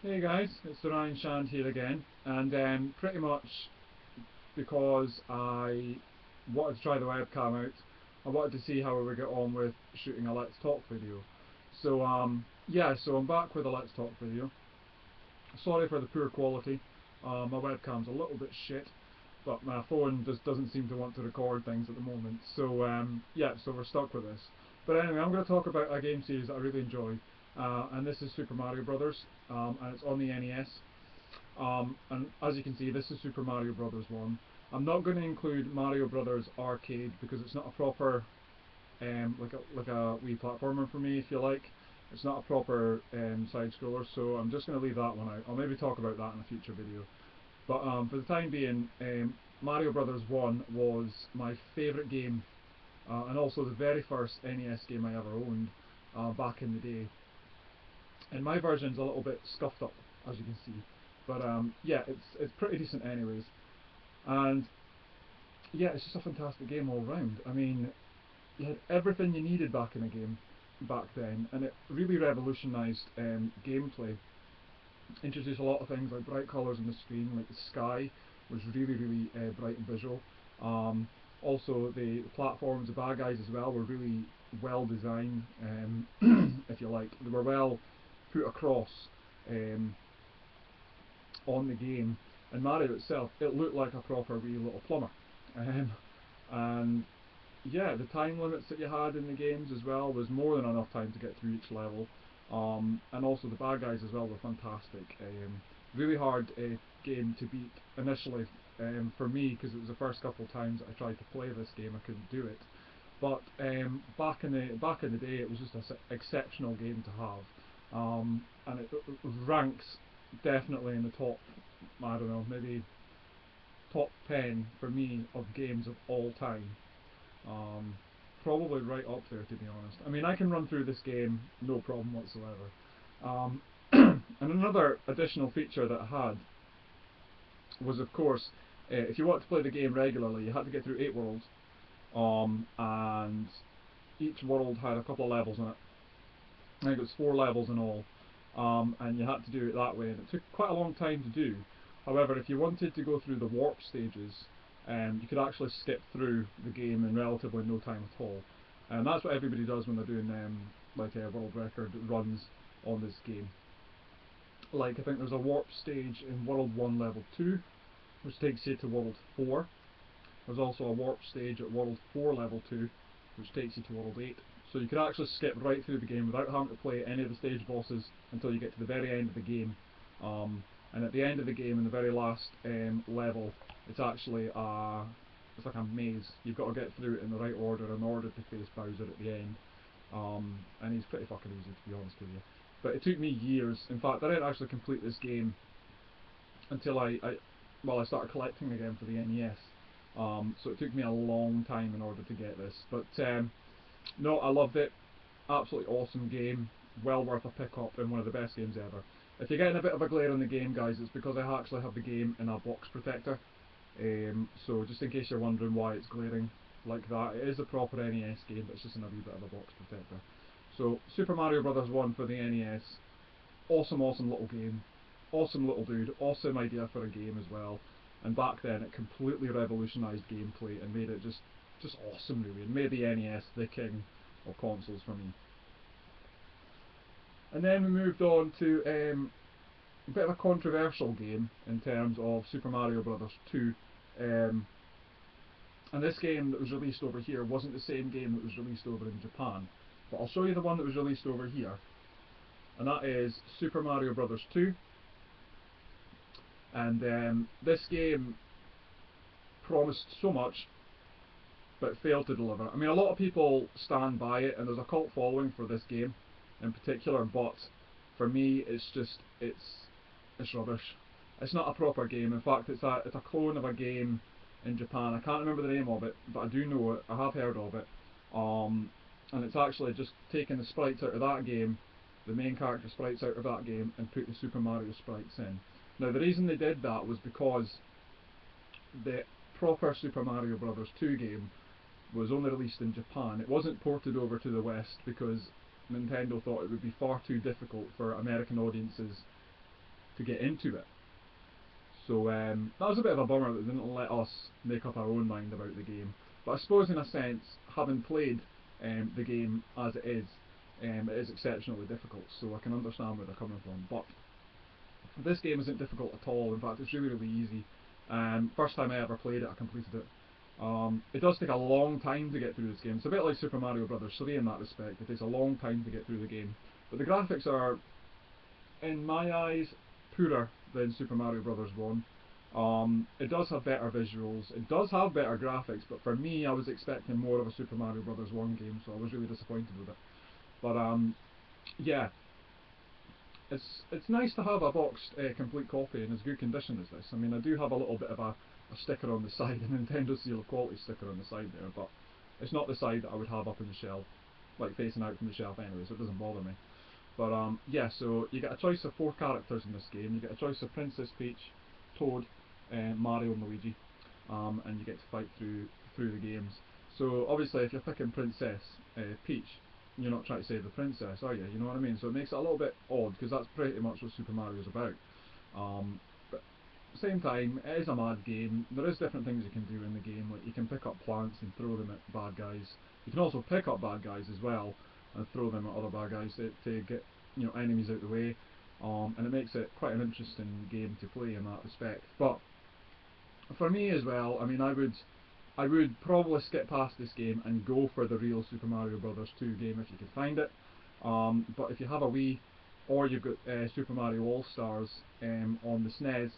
Hey guys, it's TheRyanshand here again, and pretty much because I wanted to try the webcam out, I wanted to see how we would get on with shooting a Let's Talk video. So yeah, so I'm back with a Let's Talk video. Sorry for the poor quality, my webcam's a little bit shit, but my phone just doesn't seem to want to record things at the moment, so yeah, so we're stuck with this. But anyway, I'm going to talk about a game series that I really enjoy, and this is Super Mario Brothers, and it's on the NES. And as you can see, this is Super Mario Brothers 1. I'm not going to include Mario Brothers Arcade because it's not a proper, like a wee platformer for me, if you like. It's not a proper side scroller, so I'm just going to leave that one out. I'll maybe talk about that in a future video. But for the time being, Mario Brothers 1 was my favourite game, and also the very first NES game I ever owned back in the day. And my version's a little bit scuffed up, as you can see. But yeah, it's pretty decent anyways. And yeah, it's just a fantastic game all round. I mean, you had everything you needed back in the game back then, and it really revolutionised gameplay. Introduced a lot of things like bright colours on the screen, like the sky was really bright and visual. Also, the platforms, the bad guys as well, were really well designed, if you like. They were well put across on the game. And Mario itself, it looked like a proper wee little plumber. And yeah, the time limits that you had in the games as well was more than enough time to get through each level. And also the bad guys as well were fantastic. Really hard game to beat initially for me, because it was the first couple of times that I tried to play this game, I couldn't do it. But back in the day, it was just an exceptional game to have, and it ranks definitely in the top, I don't know, maybe top 10 for me of games of all time. Um, Probably right up there, to be honest. I mean, I can run through this game no problem whatsoever. And another additional feature that I had was, of course, if you want to play the game regularly, you had to get through 8 worlds, and each world had a couple of levels in it. I think it was 4 levels in all, and you had to do it that way, and it took quite a long time to do. However, if you wanted to go through the warp stages, you could actually skip through the game in relatively no time at all. And that's what everybody does when they're doing like world record runs on this game. Like, I think there's a warp stage in World 1 Level 2, which takes you to World 4. There's also a warp stage at World 4 Level 2, which takes you to World 8. So you can actually skip right through the game without having to play any of the stage bosses until you get to the very end of the game. And at the end of the game, in the very last level, it's actually it's like a maze. You've got to get through it in the right order in order to face Bowser at the end. And he's pretty fucking easy, to be honest with you. But it took me years. In fact, I didn't actually complete this game until I started collecting again for the NES. So it took me a long time in order to get this. But no, I loved it. Absolutely awesome game. Well worth a pick up, and one of the best games ever. If you're getting a bit of a glare on the game, guys, it's because I actually have the game in a box protector. So just in case you're wondering why it's glaring like that, it is a proper NES game, but it's just in a wee bit of a box protector. So Super Mario Brothers 1 for the NES. Awesome little game. Awesome little dude. Awesome idea for a game as well. And back then it completely revolutionised gameplay and made it just awesome, really, and made the NES the king of consoles for me. And then we moved on to a bit of a controversial game in terms of Super Mario Brothers 2. And this game that was released over here wasn't the same game that was released over in Japan. But I'll show you the one that was released over here. And that is Super Mario Brothers 2. And this game promised so much, but failed to deliver. I mean, a lot of people stand by it, and there's a cult following for this game in particular, but for me, it's rubbish. It's not a proper game. In fact, it's a clone of a game in Japan. I can't remember the name of it, but I do know it. I have heard of it. And it's actually just taken the sprites out of that game, the main character sprites out of that game, and put the Super Mario sprites in. Now, the reason they did that was because the proper Super Mario Brothers 2 game was only released in Japan. It wasn't ported over to the West because Nintendo thought it would be far too difficult for American audiences to get into it. So that was a bit of a bummer that they didn't let us make up our own mind about the game. But I suppose in a sense, having played the game as it is exceptionally difficult, so I can understand where they're coming from. But this game isn't difficult at all. In fact, it's really, really easy. First time I ever played it, I completed it. It does take a long time to get through this game. It's a bit like Super Mario Brothers 3 in that respect. It takes a long time to get through the game. But the graphics are, in my eyes, poorer than Super Mario Brothers 1. It does have better visuals, it does have better graphics, but for me I was expecting more of a Super Mario Brothers 1 game, so I was really disappointed with it. But yeah, it's nice to have a boxed complete copy in as good condition as this. I mean, I do have a little bit of a sticker on the side, a Nintendo Seal of Quality sticker on the side there, but it's not the side that I would have up in the shelf, like facing out from the shelf anyway, so it doesn't bother me. But yeah, so you get a choice of 4 characters in this game. You get a choice of Princess Peach, Toad, Mario and Luigi, and you get to fight through the games. So obviously if you're picking Princess Peach, you're not trying to save the princess, are you? You know what I mean? So it makes it a little bit odd, because that's pretty much what Super Mario is about. But at the same time, it is a mad game. There is different things you can do in the game, like you can pick up plants and throw them at bad guys. You can also pick up bad guys as well and throw them at other bad guys to get, you know, enemies out of the way. And it makes it quite an interesting game to play in that respect. But for me as well, I mean, I would probably skip past this game and go for the real Super Mario Brothers 2 game if you can find it. But if you have a Wii, or you've got Super Mario All Stars on the SNES,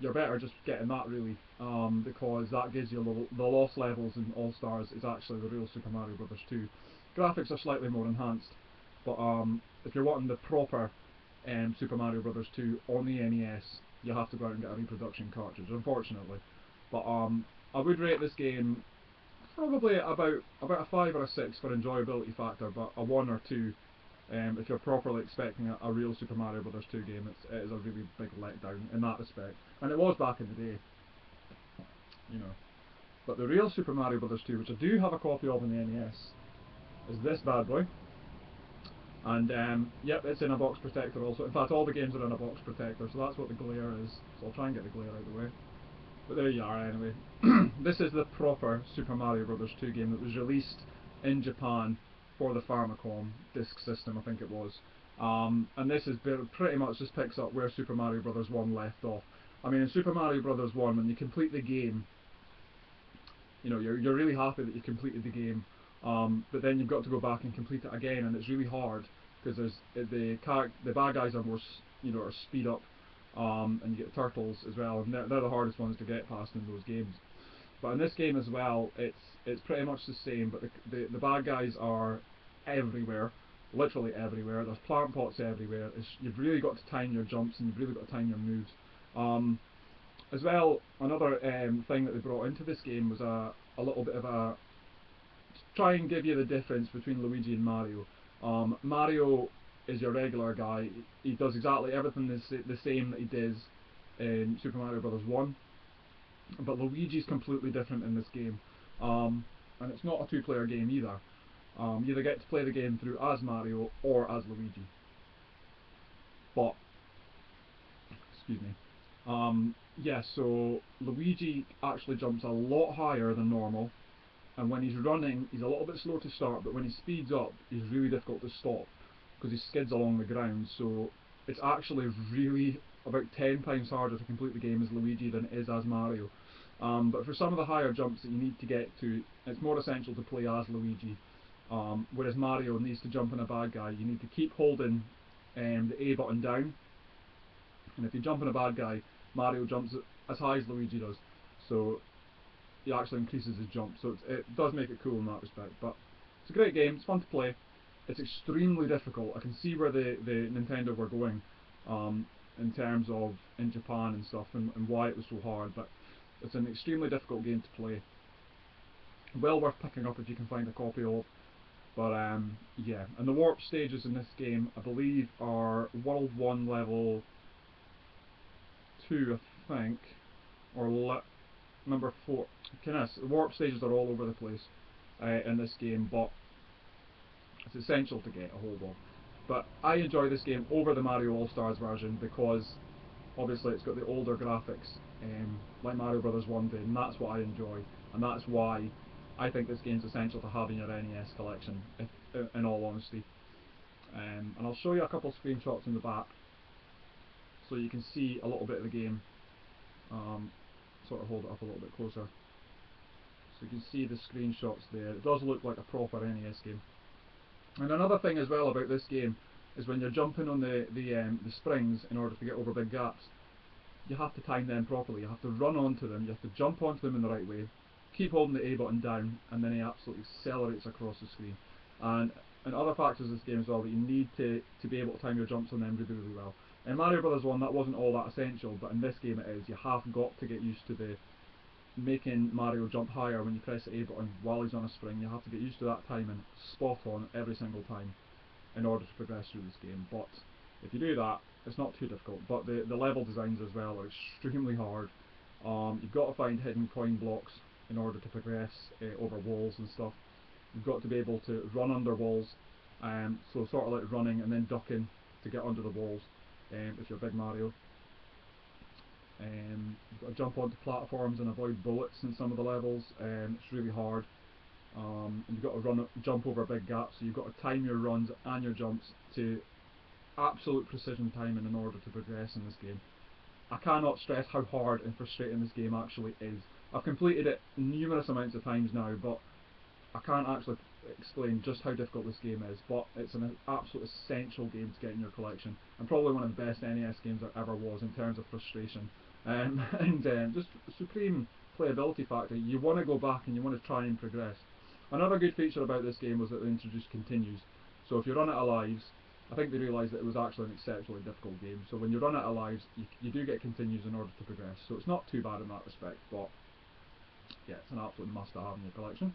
you're better just getting that really, because that gives you the lost levels in All Stars is actually the real Super Mario Brothers 2. Graphics are slightly more enhanced, but if you're wanting the proper Super Mario Brothers 2 on the NES, you have to go out and get a reproduction cartridge, unfortunately. But I would rate this game probably about a 5 or a 6 for enjoyability factor, but a 1 or 2 if you're properly expecting a real Super Mario Brothers 2 game. It is a really big letdown in that respect, and it was back in the day, you know. But the real Super Mario Brothers 2, which I do have a copy of in the NES, is this bad boy. And yep, it's in a box protector also. In fact, all the games are in a box protector, so that's what the glare is. So I'll try and get the glare out of the way. But there you are anyway. This is the proper Super Mario Brothers 2 game that was released in Japan for the Famicom disk system, I think it was. And this is pretty much just picks up where Super Mario Brothers 1 left off. I mean, in Super Mario Brothers 1, when you complete the game, you know, you're really happy that you completed the game. But then you've got to go back and complete it again, and it's really hard because the bad guys are more, you know, are speed up. And you get turtles as well, and they're the hardest ones to get past in those games. But in this game as well, it's pretty much the same, but the bad guys are everywhere, literally everywhere. There's plant pots everywhere. You've really got to time your jumps, and you've really got to time your moves. As well, another thing that they brought into this game was a little bit of a try and give you the difference between Luigi and Mario. Mario is your regular guy. He does exactly everything the same that he does in Super Mario Bros. 1, but Luigi's completely different in this game, and it's not a two-player game either. You either get to play the game through as Mario or as Luigi. But, excuse me. Yeah, so Luigi actually jumps a lot higher than normal, and when he's running, he's a little bit slow to start, but when he speeds up, he's really difficult to stop, because he skids along the ground. So it's actually really about 10 times harder to complete the game as Luigi than it is as Mario. But for some of the higher jumps that you need to get to, it's more essential to play as Luigi. Whereas Mario needs to jump on a bad guy, you need to keep holding the A button down, and if you jump on a bad guy, Mario jumps as high as Luigi does. So he actually increases his jump, so it does make it cool in that respect. But it's a great game, it's fun to play. It's extremely difficult. I can see where the Nintendo were going in terms of in Japan and stuff, and why it was so hard, but it's an extremely difficult game to play. Well worth picking up if you can find a copy of. But yeah, and the warp stages in this game, I believe, are World 1 level 2, I think, or number 4. Goodness, the warp stages are all over the place in this game, but it's essential to get a hold of. But I enjoy this game over the Mario All-Stars version because obviously it's got the older graphics, like Mario Brothers 1 did, and that's what I enjoy, and that's why I think this game's essential to having your NES collection, in all honesty. And I'll show you a couple of screenshots in the back so you can see a little bit of the game. Sort of hold it up a little bit closer so you can see the screenshots there. It does look like a proper NES game. And another thing as well about this game is when you're jumping on the springs in order to get over big gaps, you have to time them properly. You have to run onto them, you have to jump onto them in the right way, keep holding the A button down, and then he absolutely accelerates across the screen. And other factors of this game as well, that you need to be able to time your jumps on them really, really well. In Mario Brothers 1 that wasn't all that essential, but in this game it is. You have got to get used to the making Mario jump higher when you press the A button while he's on a spring. You have to get used to that timing spot on every single time in order to progress through this game. But if you do that, it's not too difficult. But the level designs as well are extremely hard. You've got to find hidden coin blocks in order to progress over walls and stuff. You've got to be able to run under walls, so sort of like running and then ducking to get under the walls if you're Big Mario. You've got to jump onto platforms and avoid bullets in some of the levels. It's really hard. And you've got to jump over big gaps, so you've got to time your runs and your jumps to absolute precision timing in order to progress in this game. I cannot stress how hard and frustrating this game actually is. I've completed it numerous amounts of times now, but I can't actually explain just how difficult this game is, but it's an absolute essential game to get in your collection, and probably one of the best NES games there ever was in terms of frustration, and just supreme playability factor. You want to go back and you want to try and progress. Another good feature about this game was that they introduced continues, so if you run out of lives, I think they realised that it was actually an exceptionally difficult game, so when you run out of lives you do get continues in order to progress, so it's not too bad in that respect, but yeah, it's an absolute must to have in your collection.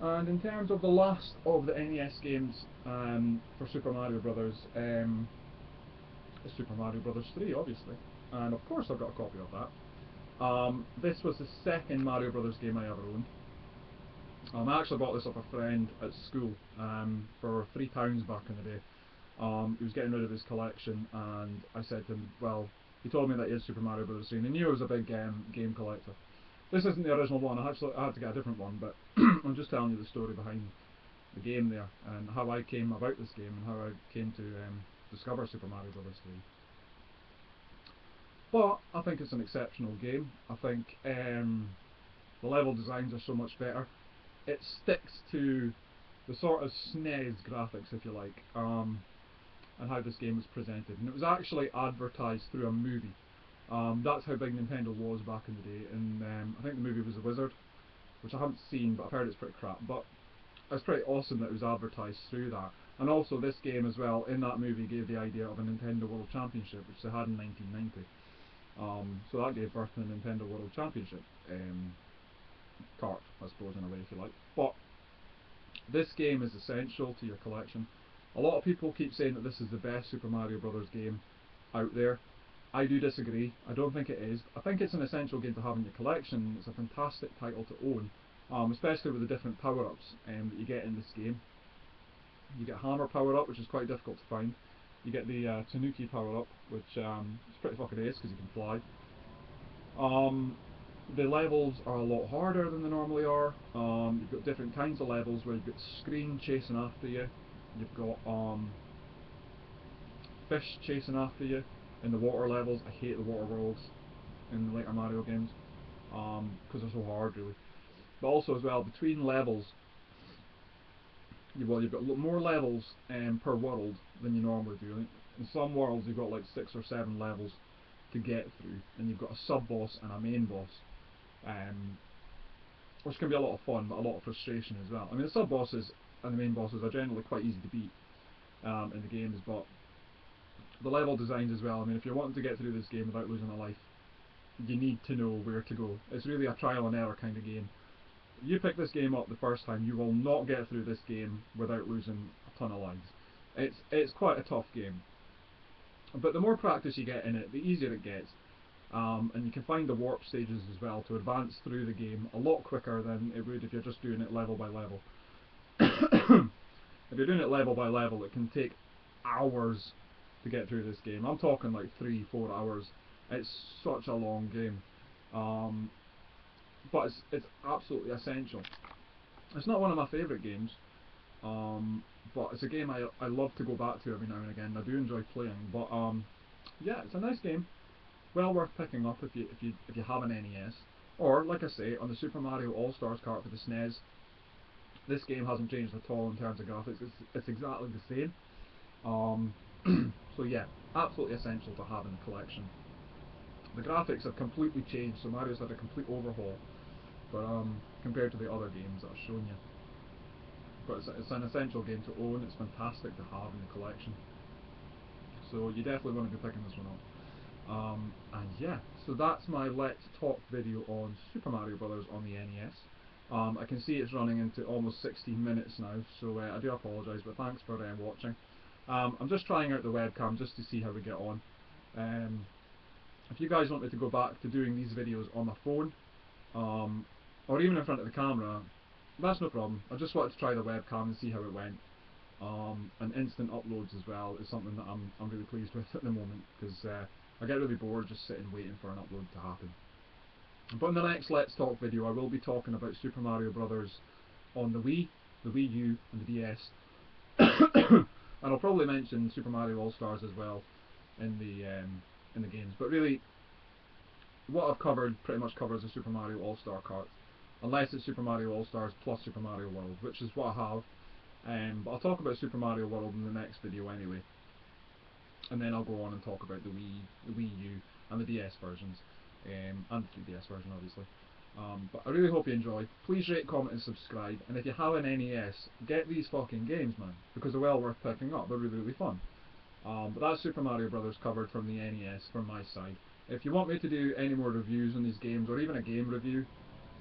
And in terms of the last of the NES games for Super Mario Brothers, it's Super Mario Brothers 3 obviously, and of course I've got a copy of that. This was the second Mario Brothers game I ever owned. I actually bought this off a friend at school for £3 back in the day. He was getting rid of his collection, and I said to him, well, he told me that he had Super Mario Brothers 3, and he knew I was a big game collector. This isn't the original one, I had to get a different one, but I'm just telling you the story behind the game there, and how I came about this game, and how I came to discover Super Mario Brothers 3. But I think it's an exceptional game. I think the level designs are so much better. It sticks to the sort of SNES graphics, if you like, and how this game was presented. And it was actually advertised through a movie. That's how big Nintendo was back in the day, and I think the movie was The Wizard, which I haven't seen, but I've heard it's pretty crap. But it's pretty awesome that it was advertised through that. And also this game as well, in that movie, gave the idea of a Nintendo World Championship, which they had in 1990. So that gave birth to the Nintendo World Championship cart, I suppose, in a way, if you like. But this game is essential to your collection. A lot of people keep saying that this is the best Super Mario Brothers game out there. I do disagree. I don't think it is. I think it's an essential game to have in your collection. It's a fantastic title to own, especially with the different power-ups that you get in this game. You get Hammer power-up, which is quite difficult to find. You get the Tanuki power-up, which is pretty fucking ace because you can fly. The levels are a lot harder than they normally are. You've got different kinds of levels where you've got screen chasing after you. You've got fish chasing after you in the water levels. I hate the water worlds in the later Mario games because they're so hard, really. But also as well, between levels, you've got more levels per world than you normally do. In some worlds you've got like 6 or 7 levels to get through, and you've got a sub-boss and a main boss, which can be a lot of fun but a lot of frustration as well. I mean, the sub-bosses and the main bosses are generally quite easy to beat in the games, but the level designs as well, I mean, if you're wanting to get through this game without losing a life, you need to know where to go. It's really a trial and error kind of game. You pick this game up the first time, you will not get through this game without losing a ton of lives. It's quite a tough game. But the more practice you get in it, the easier it gets. And you can find the warp stages as well to advance through the game a lot quicker than it would if you're just doing it level by level. if you're doing it level by level, it can take hours to get through this game. I'm talking like 3-4 hours. It's such a long game, but it's absolutely essential. It's not one of my favourite games, but it's a game I love to go back to every now and again. I do enjoy playing, but yeah, it's a nice game, well worth picking up if you have an NES, or like I say, on the Super Mario All Stars cart for the SNES. This game hasn't changed at all in terms of graphics. It's exactly the same. So yeah, absolutely essential to have in the collection. The graphics have completely changed, so Mario's had a complete overhaul, but compared to the other games that I've shown you. But it's an essential game to own. It's fantastic to have in the collection. So you definitely want to be picking this one up. And yeah, so that's my Let's Talk video on Super Mario Brothers on the NES. I can see it's running into almost 16 minutes now, so I do apologise, but thanks for watching. I'm just trying out the webcam just to see how we get on. If you guys want me to go back to doing these videos on my phone, or even in front of the camera, that's no problem. I just wanted to try the webcam and see how it went. And instant uploads as well is something that I'm really pleased with at the moment, because I get really bored just sitting waiting for an upload to happen. But in the next Let's Talk video I will be talking about Super Mario Brothers on the Wii, the Wii U and the DS. And I'll probably mention Super Mario All Stars as well in the games. But really, what I've covered pretty much covers the Super Mario All Star cart, unless it's Super Mario All Stars plus Super Mario World, which is what I have. But I'll talk about Super Mario World in the next video anyway, and then I'll go on and talk about the Wii U and the DS versions, and the 3DS version obviously. But I really hope you enjoy. Please rate, comment and subscribe, and if you have an NES, get these fucking games, man, because they're well worth picking up. They're really fun. But that's Super Mario Brothers covered from the NES from my side. If you want me to do any more reviews on these games, or even a game review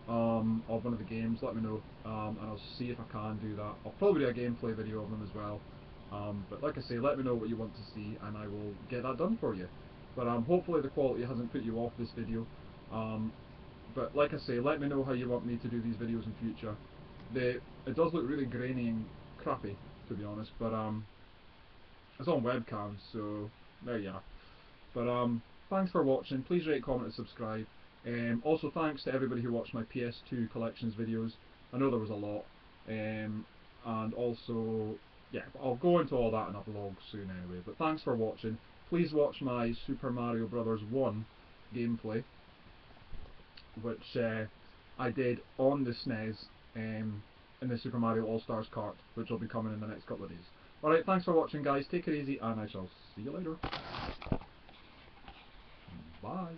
of one of the games, let me know, and I'll see if I can do that. I'll probably do a gameplay video of them as well. But like I say, let me know what you want to see and I will get that done for you. But hopefully the quality hasn't put you off this video. But like I say, let me know how you want me to do these videos in future. It does look really grainy and crappy, to be honest, but it's on webcam, so there you are. But thanks for watching. Please rate, comment and subscribe. Also thanks to everybody who watched my PS2 collections videos. I know there was a lot. And also, yeah, I'll go into all that in a vlog soon anyway. But thanks for watching. Please watch my Super Mario Brothers 1 gameplay, which I did on the SNES in the Super Mario All Stars cart, which will be coming in the next couple of days. Alright, thanks for watching guys, take it easy, and I shall see you later. Bye.